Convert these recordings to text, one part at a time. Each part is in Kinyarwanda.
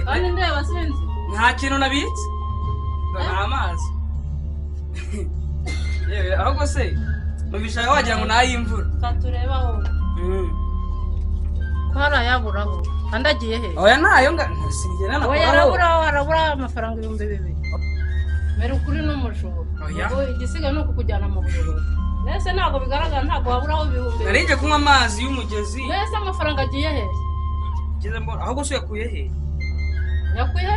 kandi ndeba sinzi nta kintu nabitse nta amazi yewe ahubwo se mubishaka wagira ngo nayimvura katureba aho ko harayaburaho kandi agiye he oya nayo sinigera na oya arabura amafaranga 2,000 mere ukuri n'umushoro ngo igisiga nuko kujyana mu buyobozi nese ntago bigaragara ntago waburaho 2,000 narinje kunywa amazi y'umugezi nese amafaranga agiye he kize mbona ahubwo se yakuye he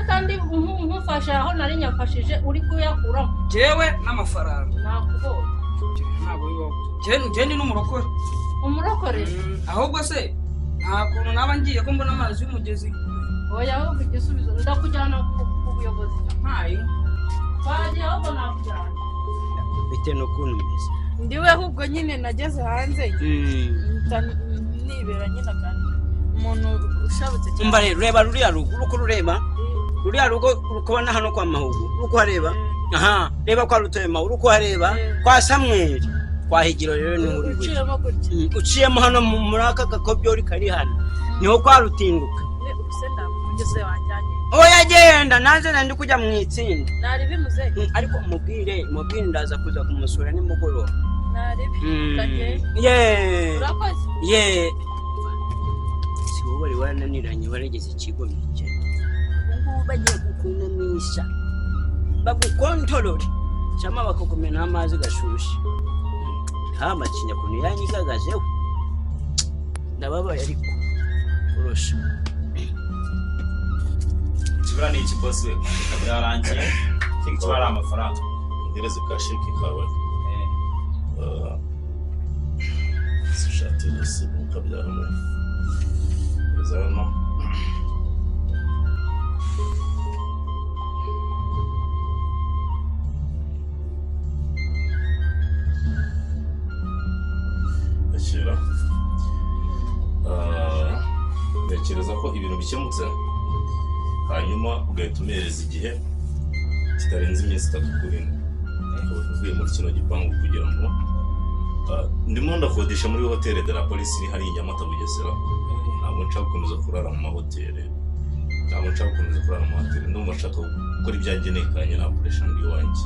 kandi nkufasha aho nari nyafashije uri kuyakuramo jewe n'amafaranga nakubo ntago bibaho je n'umurokore umurokore ahubwo se nta kuntu naba ngiye ko mbona amazi y'umugezi oya ahubwo igisubizo ndakujyana ku buyobozi ntayo bagiye ahubwo nakujyana bite no kuntu meze ndiwe ahubwo nyine nageze hanze nibera nyine kandi umuntu ushabutse cyane umva reba ruriya rugo uko rureba ruriya rugo rukubona hano kwa Mahugu uko hareba aha reba kwa Rutema uko hareba kwa Samuel kwa Higiro rero ni muri uciyemo hano muri aka gakobyo uri kari hano niho kwa Rutinduka urusenda kugeze wanjanye oya genda naze nandi kujya mu itsinda nari bimuze ariko mubwire ndaza kuza kumusura ni mugoroba nari bikanye ye si wowe wari wananiranye warageze ikigo mike ubu bagiye kukunamisha bagukontorore cyama bakakumena amazi gashushe macinya kuntu yanyigagajeho ndababaye ariko urusha kibura ni iki boss we byarangiye cyo ari amafaranga ngereze ka sheki kawe sishate sibu kabyaramo rezano ntekereza ko ibintu bikemutse hanyuma ugahita umereza igihe kitarenze iminsi 3 kuri uvuye muri kino gipangu kugira ngo ndimo ndakodesha muri hoteli de la police iri hari Nyamata Bugesera ntabwo nshaka gukomeza kurara mu mahoteli ndumva nshaka gukora ibyangenekanye na operation y'wanjye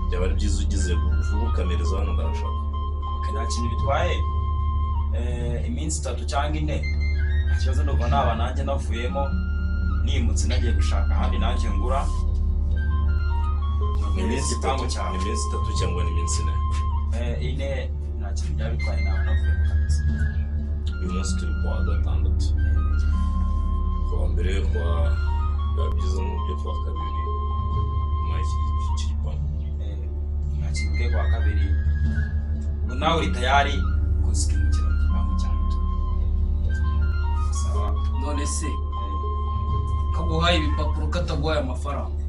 byaba ari byiza ugize vuba ukamereza hano ndarashaka nta kintu bitwaye iminsi 3 cyangwa 4 ikibazo nuko naba nanjye navuyemo nimutse nagiye gushaka ahandi nanjye ngura iminsi 3 cyangwa iminsi 4 ine nta kintu byabitwaye naba navuyemo kabisa uyu munsi turi kwa gatandatu kwa mbere kwa byiza n'ubyo kwa kabiri iki gipangu nta kintu kwa kabiri ubu nawe uri tayari kusikimukira mu gipangu cyantu sawa none se kaguhaye ibipapuro kataguhaye amafaranga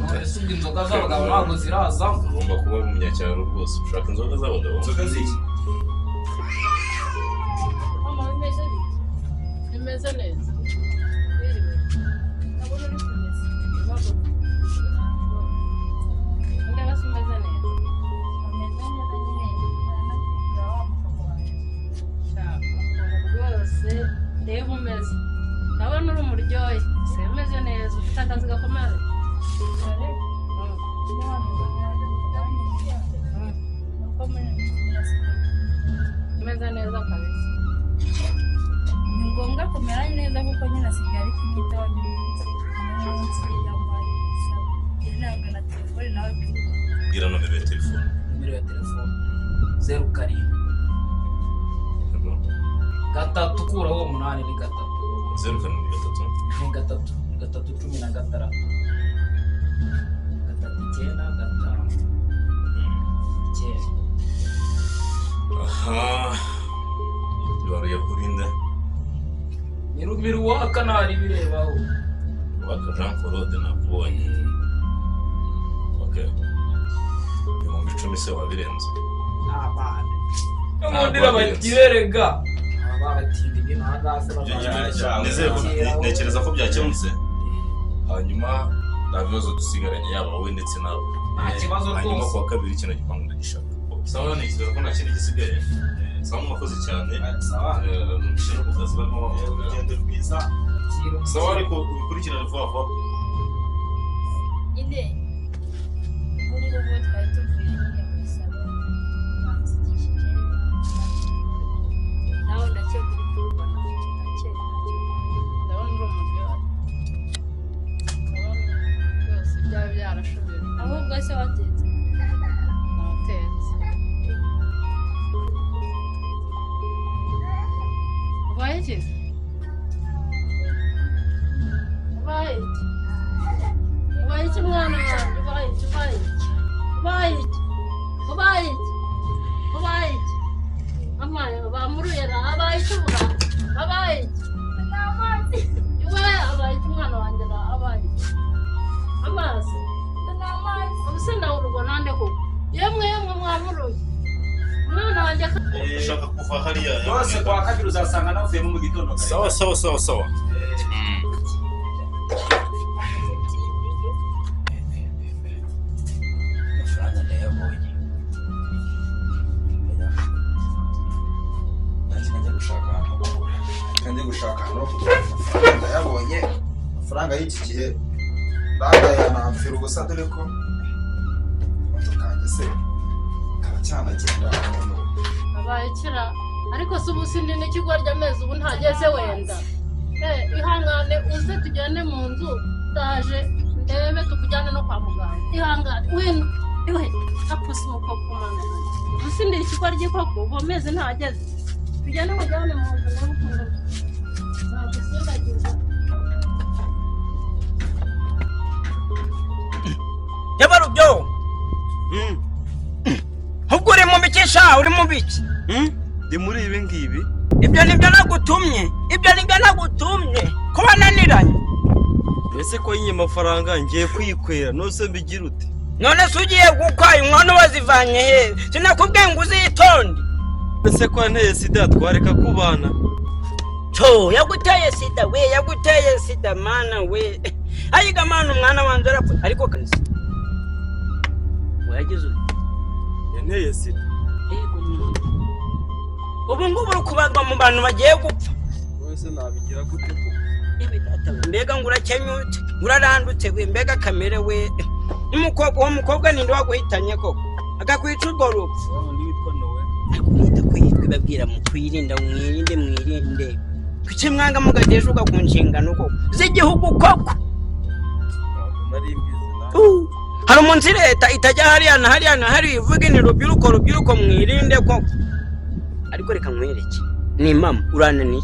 none se ubwo inzoga z'abagabo ntabwo ziraza ugomba kuba umunyacyaro rwose ushaka inzoga z'abagabo inzoga ziki mama bimeze neza nabona uri kumeze ndaba simeze neza rwose reba umeze ndabona uri umuryohe semeze neza ufite akazi gakomeye umeze neza kabisa ni ngombwa kumera neza kuko nyine asigaye ari kumwitaho umunsi yambaye ntabwo na telefone nawe bwira nomero ya telefone 07 gatatu kuraho 8 ni gatatu 07 gatatu 10 na gatara gatatu 9 gatanu 9 aha bibaruye kurinda nirubiru waka nari birebaho waka Jean Claude nakubonye okay ibihumbi 10 se wabirenze abana n'umundira bakirerega ababatindi bino hagase ntekereza ko byakemutse hanyuma nabibazo dusigaranye yaba wowe ndetse nawe hanyuma kwa kabiri kino gipangu ndagishaka sawa ntekereza ko nta kintu gisigaye sawa mwakoze cyane sawa nshaka kukaza barimo urugendo rwiza sawa ariko ubikurikirane vuba vuba nyine ubwo twari tuvuye nyine muri salo banzigishije nawe ndakeka uri kubibona ndakeka ndabona uri umuryohe ndabona byose byaba byarashoboye ahubwo se watetse nawutetse ubaye iki ubaye iki ubaye iki mwana wanjye ubaye iki ubaye iki ubaye iki ubaye iki ubaye iki amaye bamuruyera abaye iki ubura abaye iki iwe abaye iki mwana wanjye abaye iki amazi ubuse nawe urugo nande koko yemwe mwamuruye umwana wanjye ushaka kuva hariya yose kwa kabiri uzasanga navuyemo mu gitondo sawa amafaranga ndayabonye nanjye najya gushaka ahantu bagura kandi gushaka ahantu amafaranga ndayabonye amafaranga y'iki gihe ndagayanamfira ubusa dore ko imodoka yanjye se kaba cyanagenda ahantu abaye kira ariko si ubu sindi n'ikigoryi amezi ubu ntageze wenda ihangane uze tujyane mu nzu ndaje ndebe tukujyane no kwa muganga ihangane wino iwe apfusi umukobwa umwana ubu sindi ikigoryi koko ubu amezi ntageze tujyane mujyane mu nzu n'urukundo ntabwo sindagiza yabarubyo ahubwo uri mu bikisha uri mu biki ndi muri ibi ngibi ibyo nibyo nagutumye ko bananiranye ese ko yinye amafaranga ngiye kwikwera nose mbigira ute none se ugiye gukwaye inkono wazivanye he sinakubwiye ngo uzitonde ese ko yanteye sida twareka kubana yaguteye sida mana we ayiga mana umwana wanjye arapfa ariko kazi wagize yanteye sida ubu ngubu uri kubazwa mu bantu bagiye gupfa wese nabigira gute ko mbega ngo urakenyute urarandutse we mbega kamere we uwo mukobwa ninde waguhitanye koko akakwica urwo rupfu undi witwa Noel akumwita kwitwa babwira mu kwirinda mwirinde kuki mwanga mugatejuka ku nshingano koko z'igihugu koko nari mbizi hari umunsi leta itajya hariya na hariya ivuga ni rubyiruko mwirinde koko ariko reka nkwereke ni mama urananiye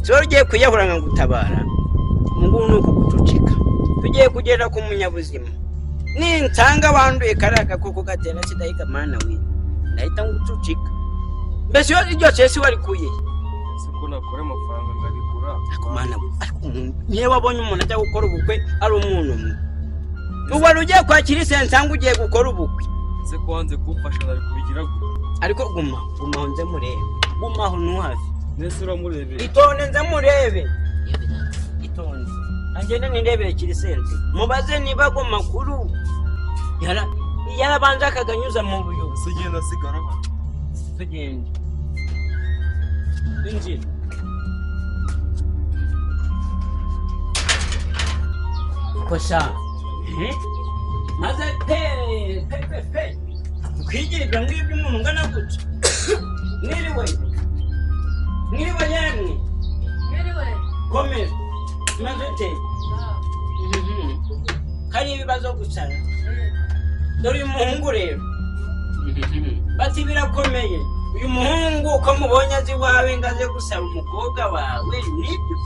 so ugiye kuyahura nka gutabara ngubu ni ukugucucika tugiye kugera ku munyabuzima ninsanga wanduye kariya gakoko gatera sida mana we ndahita ngucucika mbese iyo iryo cesi warikuye ese ko nakora amafaranga ngarigura ariko mana we niyo wabonye umuntu ajya gukora ubukwe ari umuntu umwe ubu wari ugiye kwakira isensanga ugiye gukora ubukwe ese ko wanze kumfasha nari kubigira gute ariko guma nze murebe gumaho ntuhave nese uramurebera itonde nze murebe itonde agende nirebere kirisense mubaze niba ago makuru yarabanza akaganyuza mu buyobozi ese genda sigara hano tugende injira kosha maze pe ukwigira ibyo ngibyo umuntu ungana gutya mwiriwe yemwe komera maze te hari ibibazo gusa dore uyu muhungu rero bati birakomeye uyu muhungu uko mubonye azi iwawe ngo aze gusaba umukobwa wawe nibyo